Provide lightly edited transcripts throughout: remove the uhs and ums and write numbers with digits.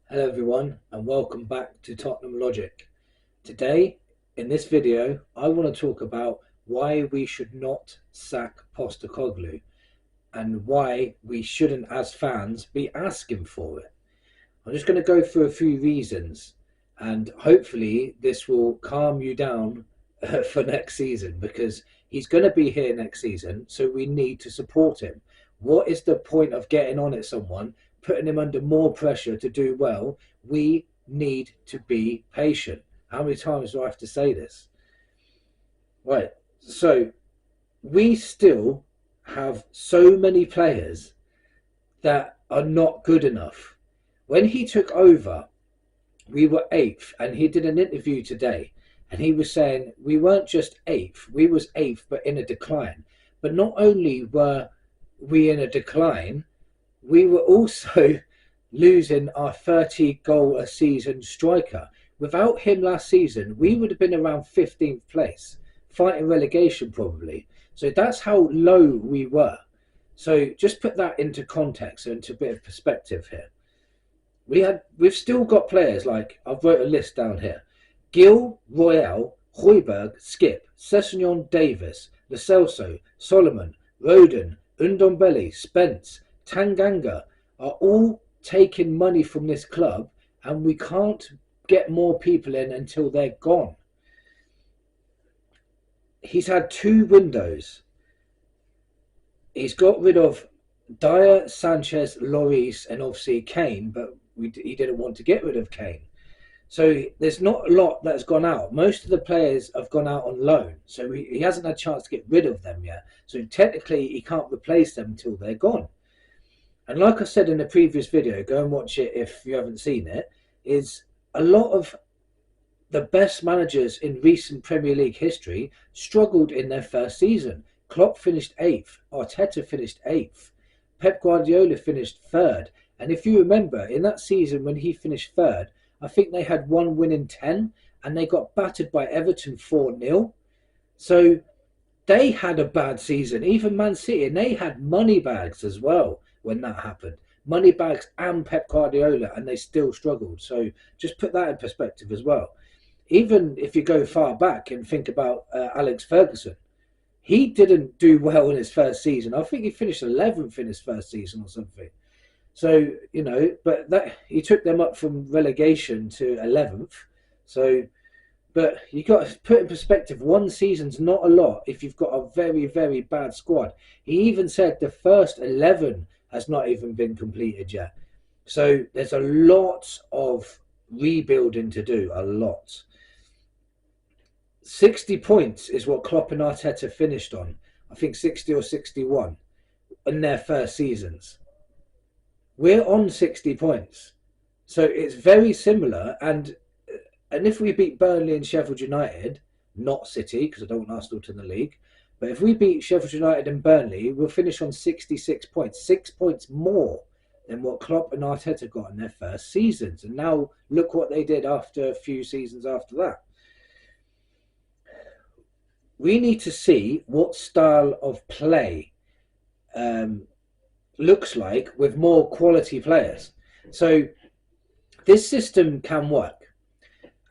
Hello everyone and welcome back to Tottenham Logic. Today in this video I want to talk about why we should not sack Postecoglou and why we shouldn't as fans be asking for it. I'm just going to go through a few reasons and hopefully this will calm you down for next season because he's going to be here next season, so we need to support him. What is the point of getting on at someone, putting him under more pressure to do well? We need to be patient. How many times do I have to say this? Right, so we still have so many players that are not good enough. When he took over, we were eighth, and he did an interview today, and he was saying we weren't just eighth, we was eighth, but in a decline. But not only were we in a decline, we were also losing our 30 goal a season striker. Without him last season, we would have been around 15th place, fighting relegation probably. So that's how low we were. So just put that into context, into a bit of perspective here. We've still got players like, I've wrote a list down here: Gil, Royale, Højbjerg, Skip, Sessegnon, Davis, Lo Celso, Solomon, Roden, Ndombele, Spence, Tanganga are all taking money from this club, and we can't get more people in until they're gone. He's had two windows. He's got rid of Dyer, Sanchez, Lloris, and obviously Kane, but he didn't want to get rid of Kane. So there's not a lot that's gone out. Most of the players have gone out on loan, so he hasn't had a chance to get rid of them yet. So technically, he can't replace them until they're gone. And like I said in the previous video, go and watch it if you haven't seen it, is a lot of the best managers in recent Premier League history struggled in their first season. Klopp finished 8th, Arteta finished 8th, Pep Guardiola finished 3rd. And if you remember, in that season when he finished 3rd, I think they had one win in 10 and they got battered by Everton 4-0. So they had a bad season, even Man City, and they had money bags as well when that happened. Money bags and Pep Guardiola, and they still struggled. So just put that in perspective as well. Even if you go far back and think about Alex Ferguson, he didn't do well in his first season. I think he finished 11th in his first season or something. So, but that he took them up from relegation to 11th. So, but you got to put in perspective, one season's not a lot if you've got a very, very bad squad. He even said the first 11 has not even been completed yet. So there's a lot of rebuilding to do, a lot. 60 points is what Klopp and Arteta finished on. I think 60 or 61 in their first seasons. We're on 60 points. So it's very similar. And if we beat Burnley and Sheffield United, not City, because I don't want Arsenal to the league, but if we beat Sheffield United and Burnley, we'll finish on 66 points, 6 points more than what Klopp and Arteta got in their first seasons. And now look what they did after a few seasons after that. We need to see what style of play looks like with more quality players. So this system can work.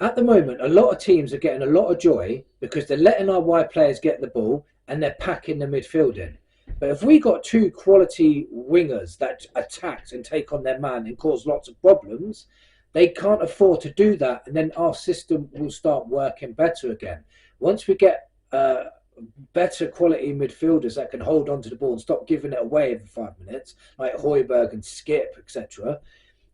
At the moment, a lot of teams are getting a lot of joy because they're letting our wide players get the ball and they're packing the midfield in. But if we got two quality wingers that attack and take on their man and cause lots of problems, they can't afford to do that, and then our system will start working better again. Once we get better quality midfielders that can hold on to the ball and stop giving it away every 5 minutes, like Højbjerg and Skip, etc.,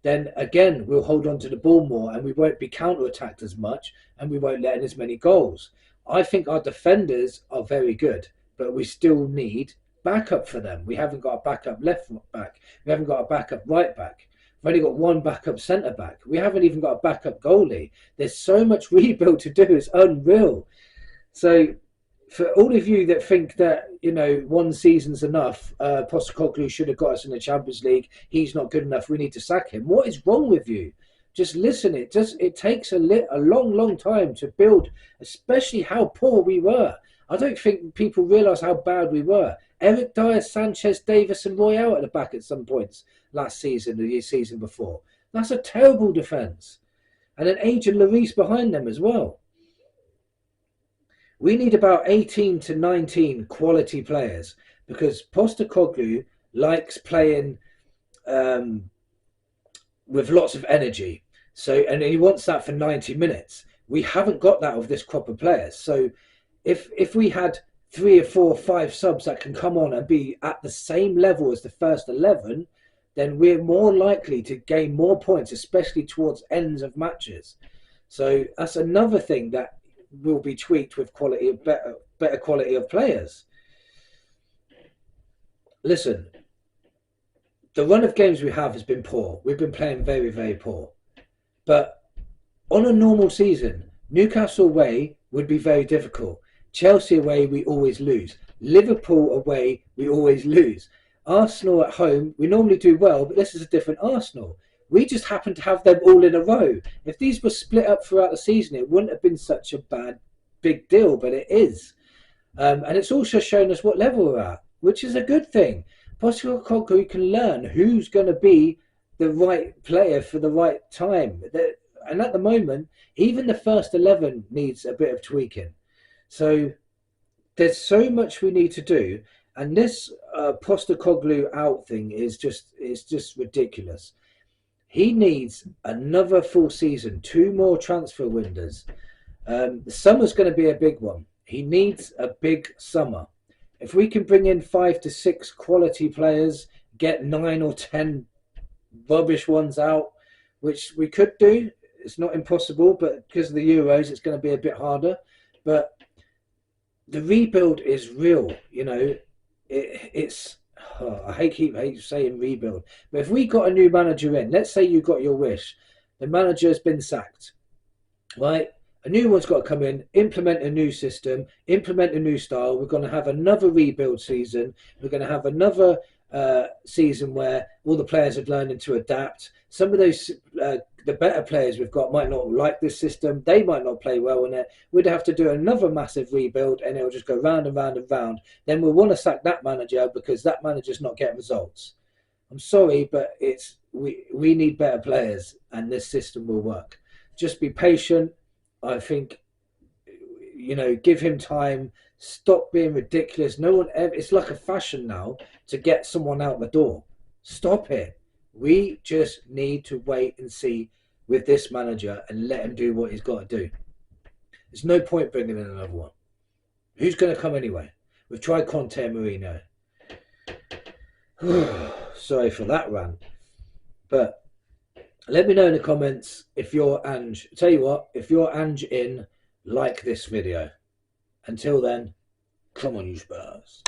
then again we'll hold on to the ball more and we won't be counter-attacked as much and we won't let in as many goals. I think our defenders are very good, but we still need backup for them. We haven't got a backup left back. We haven't got a backup right back. We've only got one backup centre back. We haven't even got a backup goalie. There's so much rebuild to do. It's unreal. So for all of you that think that, one season's enough, Postecoglou should have got us in the Champions League, he's not good enough, we need to sack him. What is wrong with you? Just listen. It takes a long time to build, especially how poor we were. I don't think people realise how bad we were. Eric Dyer, Sanchez, Davis and Royale at the back at some points last season, the season before. That's a terrible defence. And an aging Lloris behind them as well. We need about 18 to 19 quality players because Postecoglou likes playing with lots of energy. So, and he wants that for 90 minutes. We haven't got that with this crop of players. So if we had 3 or 4 or 5 subs that can come on and be at the same level as the first 11, then we're more likely to gain more points, especially towards ends of matches. So that's another thing that will be tweaked with quality of better quality of players. Listen, the run of games we have has been poor. We've been playing very, very poor. But on a normal season, Newcastle away would be very difficult. Chelsea away, we always lose. Liverpool away, we always lose. Arsenal at home, we normally do well, but this is a different Arsenal. We just happen to have them all in a row. If these were split up throughout the season, it wouldn't have been such a big deal, but it is. And it's also shown us what level we're at, which is a good thing. Postecoglou can learn who's going to be the right player for the right time. And at the moment, even the first 11 needs a bit of tweaking. So there's so much we need to do. And this Postecoglou out thing is just ridiculous. He needs another full season, 2 more transfer windows. The summer's going to be a big one. He needs a big summer. If we can bring in 5 to 6 quality players, get 9 or 10 rubbish ones out, which we could do. It's not impossible, but because of the Euros, it's going to be a bit harder. But the rebuild is real, you know. It's I hate saying rebuild, but if we got a new manager in, let's say you got your wish, the manager has been sacked, right? A new one's got to come in, implement a new system, implement a new style. We're going to have another rebuild season. We're going to have another season where all the players are learning to adapt. Some of those, the better players we've got might not like this system. They might not play well in it. We'd have to do another massive rebuild and it'll just go round and round and round. Then we'll want to sack that manager because that manager's not getting results. I'm sorry, but we need better players and this system will work. Just be patient. I think, you know, give him time. Stop being ridiculous. No one ever. It's like a fashion now to get someone out the door. Stop it. We just need to wait and see with this manager and let him do what he's got to do. There's no point bringing in another one. Who's going to come anyway? We've tried Conte and Mourinho. Sorry for that rant, but. Let me know in the comments if you're Ange. Tell you what, if you're Ange in, like this video. Until then, come on you Spurs.